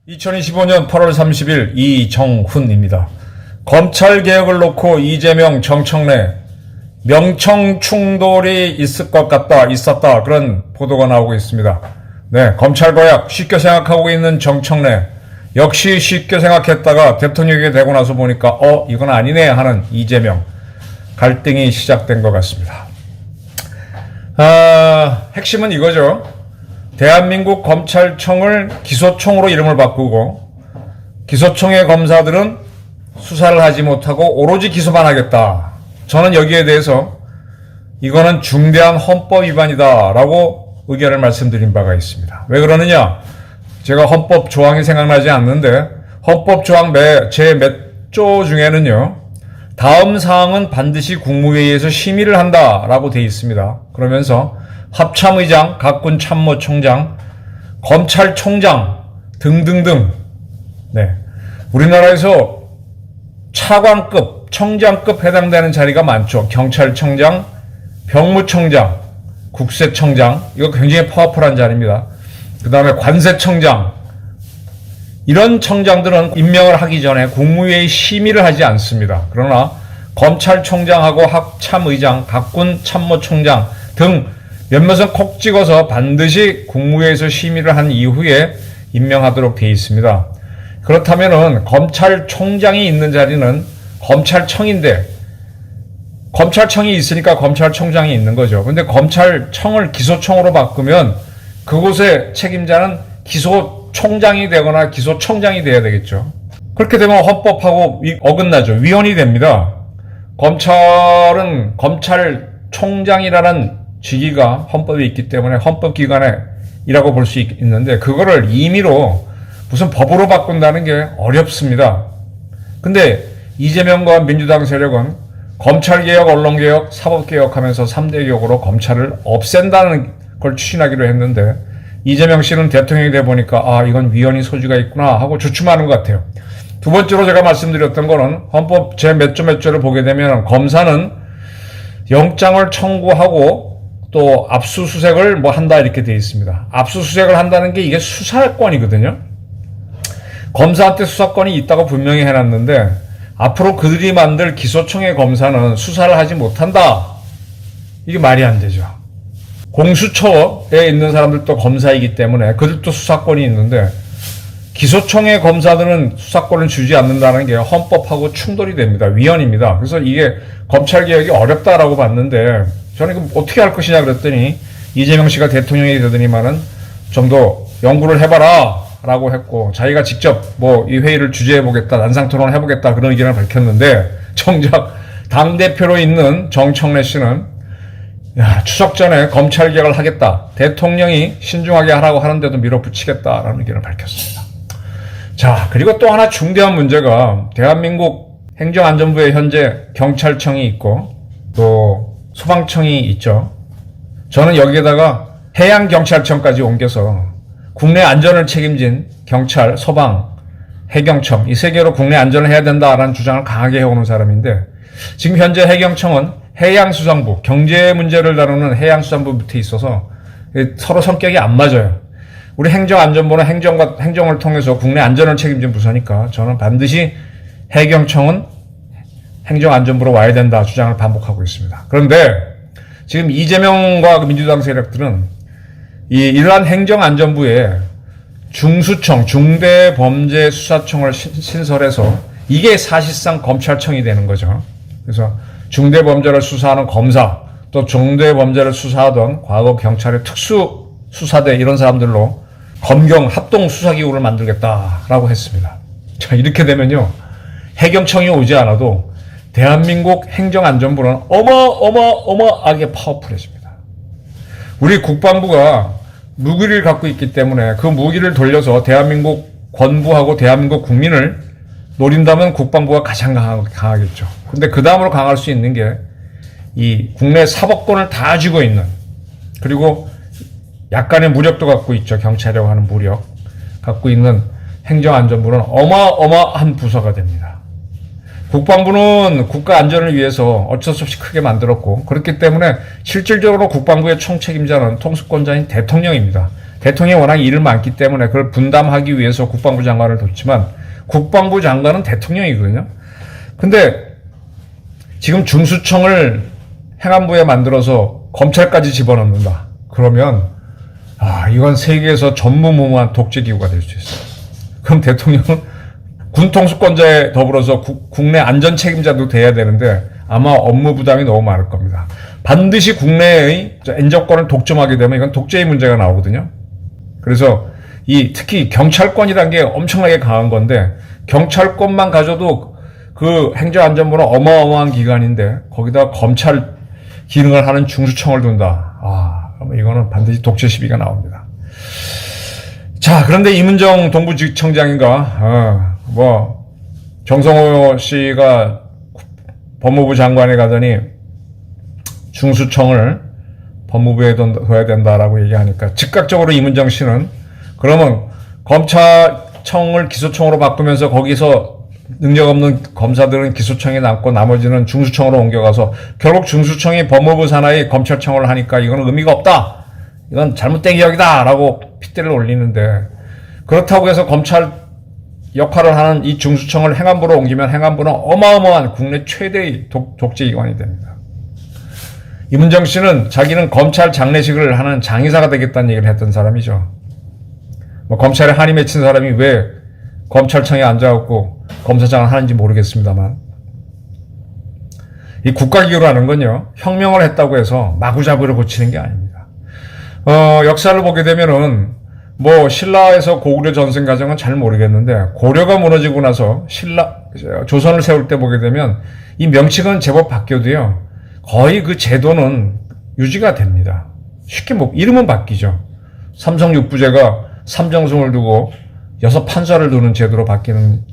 (2025년 8월 30일) 이정훈입니다. 검찰개혁을 놓고 이재명, 정청래 명청 충돌이 있을 것 같다, 있었다, 그런 보도가 나오고 있습니다. 네, 검찰개혁 쉽게 생각하고 있는 정청래 역시 쉽게 생각했다가 대통령이 되고 나서 보니까 이건 아니네 하는 이재명, 갈등이 시작된 것 같습니다. 핵심은 이거죠. 대한민국 검찰청을 기소청으로 이름을 바꾸고 기소청의 검사들은 수사를 하지 못하고 오로지 기소만 하겠다. 저는 여기에 대해서 이거는 중대한 헌법 위반이다 라고 의견을 말씀드린 바가 있습니다. 왜 그러느냐? 제가 헌법 조항이 생각나지 않는데 헌법 조항 제 몇 조 중에는요, 다음 사항은 반드시 국무회의에서 심의를 한다 라고 되어 있습니다. 그러면서 합참의장, 각군 참모총장, 검찰총장 등등등, 네, 우리나라에서 차관급, 청장급 해당되는 자리가 많죠. 경찰청장, 병무청장, 국세청장, 이거 굉장히 파워풀한 자리입니다. 그 다음에 관세청장, 이런 청장들은 임명을 하기 전에 국무회의 심의를 하지 않습니다. 그러나 검찰총장하고 합참의장, 각군 참모총장 등 몇몇은 콕 찍어서 반드시 국무회의에서 심의를 한 이후에 임명하도록 되어 있습니다. 그렇다면은 검찰총장이 있는 자리는 검찰청인데, 검찰청이 있으니까 검찰총장이 있는 거죠. 근데 검찰청을 기소청으로 바꾸면 그곳의 책임자는 기소총장이 되거나 기소청장이 돼야 되겠죠. 그렇게 되면 헌법하고 어긋나죠. 위헌이 됩니다. 검찰은 검찰총장이라는 직위가 헌법에 있기 때문에 헌법기관이라고 볼 수 있는데 그거를 임의로 무슨 법으로 바꾼다는 게 어렵습니다. 근데 이재명과 민주당 세력은 검찰개혁, 언론개혁, 사법개혁 하면서 3대 개혁으로 검찰을 없앤다는 걸 추진하기로 했는데 이재명 씨는 대통령이 돼 보니까 이건 위헌이 소지가 있구나 하고 주춤하는 것 같아요. 두 번째로 제가 말씀드렸던 거는 헌법 제 몇 조를 보게 되면 검사는 영장을 청구하고 또 압수수색을 한다 이렇게 되어 있습니다. 압수수색을 한다는 게 이게 수사권이거든요. 검사한테 수사권이 있다고 분명히 해놨는데 앞으로 그들이 만들 기소청의 검사는 수사를 하지 못한다. 이게 말이 안 되죠. 공수처에 있는 사람들도 검사이기 때문에 그들도 수사권이 있는데 기소청의 검사들은 수사권을 주지 않는다는 게 헌법하고 충돌이 됩니다. 위헌입니다. 그래서 이게 검찰개혁이 어렵다라고 봤는데 저는 이거 어떻게 할 것이냐 그랬더니 이재명 씨가 대통령이 되더니만은 좀 더 연구를 해봐라 라고 했고 자기가 직접 이 회의를 주재해보겠다, 난상토론을 해보겠다 그런 의견을 밝혔는데 정작 당대표로 있는 정청래 씨는 추석 전에 검찰개혁을 하겠다, 대통령이 신중하게 하라고 하는데도 밀어붙이겠다라는 의견을 밝혔습니다. 자, 그리고 또 하나 중대한 문제가 대한민국 행정안전부에 현재 경찰청이 있고 또 소방청이 있죠. 저는 여기에다가 해양경찰청까지 옮겨서 국내 안전을 책임진 경찰, 소방, 해경청 이 세 개로 국내 안전을 해야 된다라는 주장을 강하게 해오는 사람인데 지금 현재 해경청은 해양수산부, 경제 문제를 다루는 해양수산부 밑에 있어서 서로 성격이 안 맞아요. 우리 행정안전부는 행정을 통해서 국내 안전을 책임진 부서니까 저는 반드시 해경청은 행정안전부로 와야 된다 주장을 반복하고 있습니다. 그런데 지금 이재명과 민주당 세력들은 이러한 행정안전부에 중수청, 중대범죄수사청을 신설해서 이게 사실상 검찰청이 되는 거죠. 그래서 중대범죄를 수사하는 검사, 또 중대범죄를 수사하던 과거 경찰의 특수수사대 이런 사람들로 검경 합동수사기구를 만들겠다라고 했습니다. 자, 이렇게 되면요, 해경청이 오지 않아도 대한민국 행정안전부는 어마어마하게 파워풀해집니다. 우리 국방부가 무기를 갖고 있기 때문에 그 무기를 돌려서 대한민국 권부하고 대한민국 국민을 노린다면 국방부가 가장 강하겠죠. 근데 그 다음으로 강할 수 있는 게 이 국내 사법권을 다 쥐고 있는, 그리고 약간의 무력도 갖고 있죠. 경찰이라고 하는 무력 갖고 있는 행정안전부는 어마어마한 부서가 됩니다. 국방부는 국가 안전을 위해서 어쩔 수 없이 크게 만들었고 그렇기 때문에 실질적으로 국방부의 총책임자는 통수권자인 대통령입니다. 대통령이 워낙 일을 많기 때문에 그걸 분담하기 위해서 국방부 장관을 뒀지만 국방부 장관은 대통령이거든요. 근데 지금 중수청을 행안부에 만들어서 검찰까지 집어넣는다. 그러면 이건 세계에서 전무후무한 독재기구가 될 수 있어요. 그럼 대통령은 군통수권자에 더불어서 국내 안전 책임자도 돼야 되는데 아마 업무 부담이 너무 많을 겁니다. 반드시 국내의 N정권을 독점하게 되면 이건 독재의 문제가 나오거든요. 그래서 특히 경찰권이라는 게 엄청나게 강한 건데 경찰권만 가져도 그 행정안전부는 어마어마한 기관인데 거기다 검찰 기능을 하는 중수청을 둔다. 이거는 반드시 독재 시비가 나옵니다. 자, 그런데 이문정 동부지청장인가 정성호 씨가 법무부 장관에 가더니 중수청을 법무부에 둬야 된다라고 얘기하니까 즉각적으로 이문정 씨는 그러면 검찰청을 기소청으로 바꾸면서 거기서 능력 없는 검사들은 기소청에 남고 나머지는 중수청으로 옮겨가서 결국 중수청이 법무부 산하의 검찰청을 하니까 이건 의미가 없다. 이건 잘못된 기억이다. 라고 핏대를 올리는데 그렇다고 해서 검찰 역할을 하는 이 중수청을 행안부로 옮기면 행안부는 어마어마한 국내 최대의 독재기관이 됩니다. 이문정 씨는 자기는 검찰 장례식을 하는 장의사가 되겠다는 얘기를 했던 사람이죠. 검찰에 한이 맺힌 사람이 왜 검찰청에 앉아갖고 검사장을 하는지 모르겠습니다만 이 국가기구라는 건요 혁명을 했다고 해서 마구잡이로 고치는 게 아닙니다. 역사를 보게 되면은 신라에서 고구려 전승 과정은 잘 모르겠는데 고려가 무너지고 나서 조선을 세울 때 보게 되면 이 명칭은 제법 바뀌어도요 거의 그 제도는 유지가 됩니다. 쉽게 이름은 바뀌죠. 삼성육부제가 삼정승을 두고 6 판사를 두는 제도로 바뀌는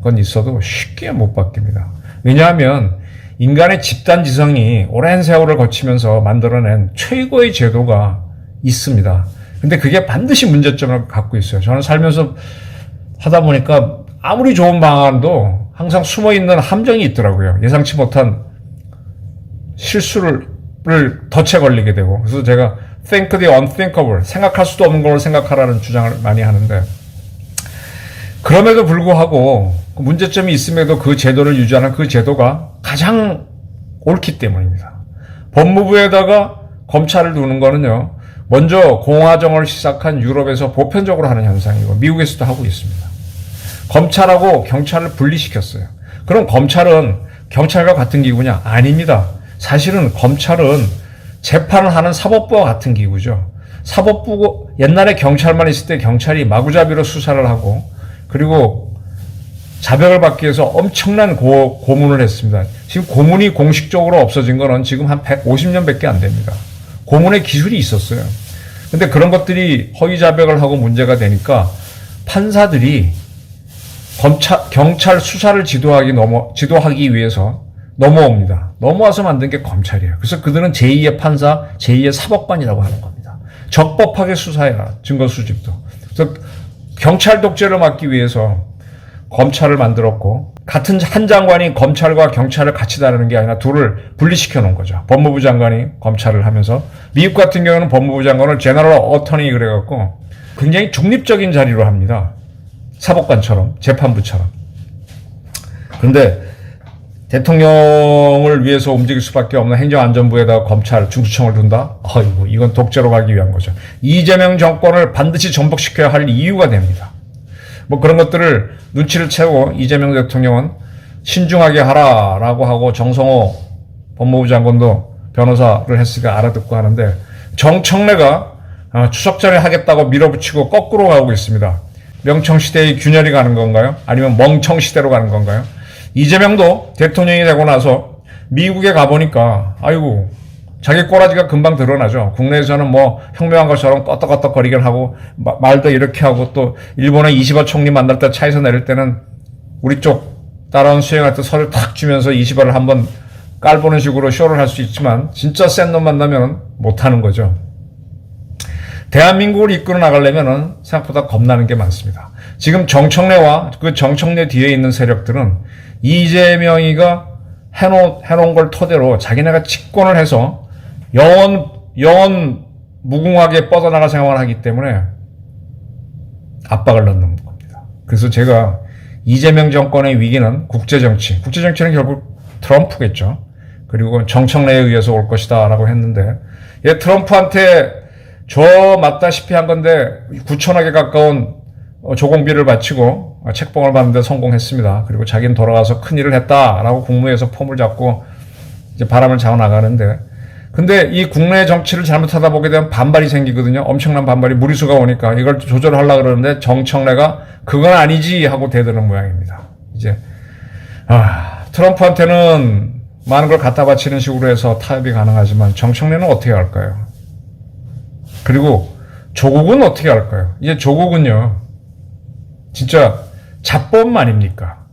건 있어도 쉽게 못 바뀝니다. 왜냐하면 인간의 집단지성이 오랜 세월을 거치면서 만들어낸 최고의 제도가 있습니다. 근데 그게 반드시 문제점을 갖고 있어요. 저는 살면서 하다 보니까 아무리 좋은 방안도 항상 숨어있는 함정이 있더라고요. 예상치 못한 실수를 덫에 걸리게 되고. 그래서 제가 think the unthinkable, 생각할 수도 없는 걸 생각하라는 주장을 많이 하는데 그럼에도 불구하고 문제점이 있음에도 그 제도를 유지하는 그 제도가 가장 옳기 때문입니다. 법무부에다가 검찰을 두는 거는요. 먼저 공화정을 시작한 유럽에서 보편적으로 하는 현상이고 미국에서도 하고 있습니다. 검찰하고 경찰을 분리시켰어요. 그럼 검찰은 경찰과 같은 기구냐? 아닙니다. 사실은 검찰은 재판을 하는 사법부와 같은 기구죠. 사법부 옛날에 경찰만 있을 때 경찰이 마구잡이로 수사를 하고 그리고 자백을 받기 위해서 엄청난 고문을 했습니다. 지금 고문이 공식적으로 없어진 거는 지금 한 150년밖에 안 됩니다. 고문의 기술이 있었어요. 근데 그런 것들이 허위 자백을 하고 문제가 되니까 판사들이 경찰 수사를 지도하기 위해서 넘어옵니다. 넘어와서 만든 게 검찰이에요. 그래서 그들은 제2의 판사, 제2의 사법관이라고 하는 겁니다. 적법하게 수사해라. 증거 수집도. 그래서 경찰 독재를 막기 위해서 검찰을 만들었고 같은 한 장관이 검찰과 경찰을 같이 다루는 게 아니라 둘을 분리시켜 놓은 거죠. 법무부 장관이 검찰을 하면서 미국 같은 경우는 법무부 장관을 제너럴 어터니 그래갖고 굉장히 중립적인 자리로 합니다. 사법관처럼 재판부처럼. 그런데 대통령을 위해서 움직일 수밖에 없는 행정안전부에다가 검찰, 중수청을 둔다? 이건 독재로 가기 위한 거죠. 이재명 정권을 반드시 전복시켜야 할 이유가 됩니다. 그런 것들을 눈치를 채고 이재명 대통령은 신중하게 하라라고 하고 정성호 법무부 장관도 변호사를 했으니까 알아듣고 하는데 정청래가 추석 전에 하겠다고 밀어붙이고 거꾸로 가고 있습니다. 명청시대의 균열이 가는 건가요? 아니면 멍청시대로 가는 건가요? 이재명도 대통령이 되고 나서 미국에 가보니까 자기 꼬라지가 금방 드러나죠. 국내에서는 혁명한 것처럼 껐덕껐덕거리긴 하고 말도 이렇게 하고 또 일본의 이시바 총리 만날 때 차에서 내릴 때는 우리 쪽 따라온 수행할 때 서를 탁 주면서 이시바를 한번 깔보는 식으로 쇼를 할 수 있지만 진짜 센 놈 만나면 못하는 거죠. 대한민국을 이끌어 나가려면은 생각보다 겁나는 게 많습니다. 지금 정청래와 그 정청래 뒤에 있는 세력들은 이재명이가 해놓은 걸 토대로 자기네가 집권을 해서 영원 무궁하게 뻗어나갈 생각을 하기 때문에 압박을 넣는 겁니다. 그래서 제가 이재명 정권의 위기는 국제정치는 결국 트럼프겠죠. 그리고 정청래에 의해서 올 것이다 라고 했는데, 트럼프한테 맞다시피 한 건데 9천억에 가까운 조공비를 바치고 책봉을 받는데 성공했습니다. 그리고 자기는 돌아가서 큰일을 했다라고 국무회에서 폼을 잡고 이제 바람을 잡아 나가는데, 근데 이 국내 정치를 잘못하다 보게 되면 반발이 생기거든요. 엄청난 반발이 무리수가 오니까 이걸 조절하려고 그러는데 정청래가 그건 아니지 하고 대드는 모양입니다. 이제 트럼프한테는 많은 걸 갖다 바치는 식으로 해서 타협이 가능하지만 정청래는 어떻게 할까요? 그리고 조국은 어떻게 할까요? 이제 조국은요, 진짜 잡범 아닙니까?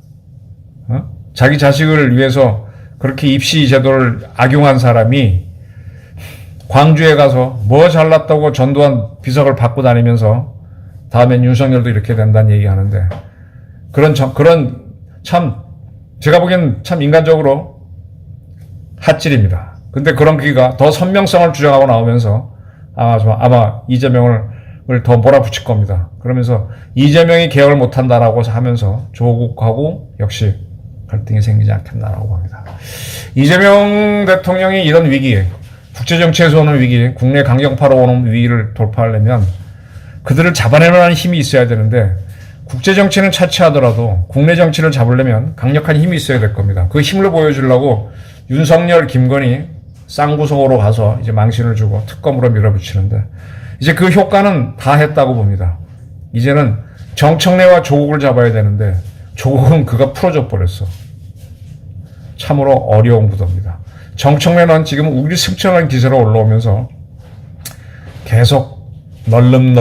자기 자식을 위해서 그렇게 입시 제도를 악용한 사람이 광주에 가서 뭐 잘났다고 전두환 비석을 받고 다니면서 다음엔 윤석열도 이렇게 된다는 얘기 하는데, 그런 참, 제가 보기엔 참 인간적으로 핫질입니다. 근데 그런 기가 더 선명성을 주장하고 나오면서 아마 이재명을 더 몰아붙일 겁니다. 그러면서 이재명이 개혁을 못한다라고 하면서 조국하고 역시 갈등이 생기지 않겠나라고 봅니다. 이재명 대통령이 이런 위기, 국제정치에서 오는 위기, 국내 강경파로 오는 위기를 돌파하려면 그들을 잡아내는 힘이 있어야 되는데, 국제정치는 차치하더라도 국내 정치를 잡으려면 강력한 힘이 있어야 될 겁니다. 그 힘을 보여주려고 윤석열, 김건희 쌍구석으로 가서 이제 망신을 주고 특검으로 밀어붙이는데, 이제 그 효과는 다 했다고 봅니다. 이제는 정청래와 조국을 잡아야 되는데 조국은 그가 풀어져 버렸어. 참으로 어려운 구도입니다. 정청래는 지금 우리 승천한 기세로 올라오면서 계속 널름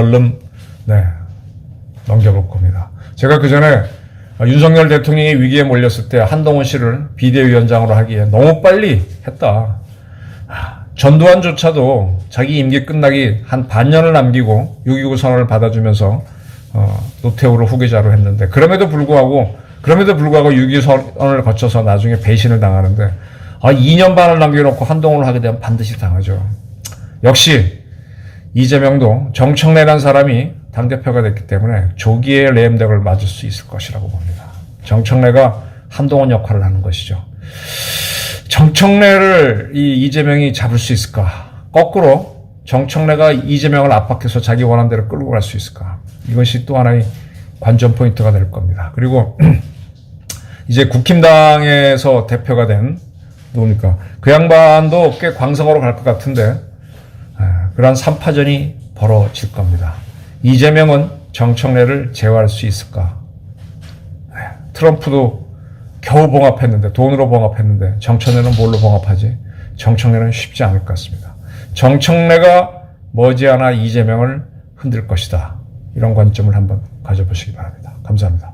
넘겨볼 겁니다. 제가 그 전에 윤석열 대통령이 위기에 몰렸을 때 한동훈 씨를 비대위원장으로 하기에 너무 빨리 했다. 전두환조차도 자기 임기 끝나기 한 반년을 남기고 6.29 선언을 받아주면서 노태우를 후계자로 했는데, 그럼에도 불구하고 6.29 선언을 거쳐서 나중에 배신을 당하는데, 2년 반을 남겨놓고 한동훈을 하게 되면 반드시 당하죠. 역시 이재명도 정청래라는 사람이 당대표가 됐기 때문에 조기에 레임덕을 맞을 수 있을 것이라고 봅니다. 정청래가 한동훈 역할을 하는 것이죠. 정청래를 이재명이 잡을 수 있을까? 거꾸로 정청래가 이재명을 압박해서 자기 원하는 대로 끌고 갈 수 있을까? 이것이 또 하나의 관전 포인트가 될 겁니다. 그리고 이제 국힘당에서 대표가 된 누굽니까? 그 양반도 꽤 광성으로 갈 것 같은데, 그러한 3파전이 벌어질 겁니다. 이재명은 정청래를 제어할 수 있을까? 트럼프도 겨우 봉합했는데, 돈으로 봉합했는데 정청래는 뭘로 봉합하지? 정청래는 쉽지 않을 것 같습니다. 정청래가 머지않아 이재명을 흔들 것이다. 이런 관점을 한번 가져보시기 바랍니다. 감사합니다.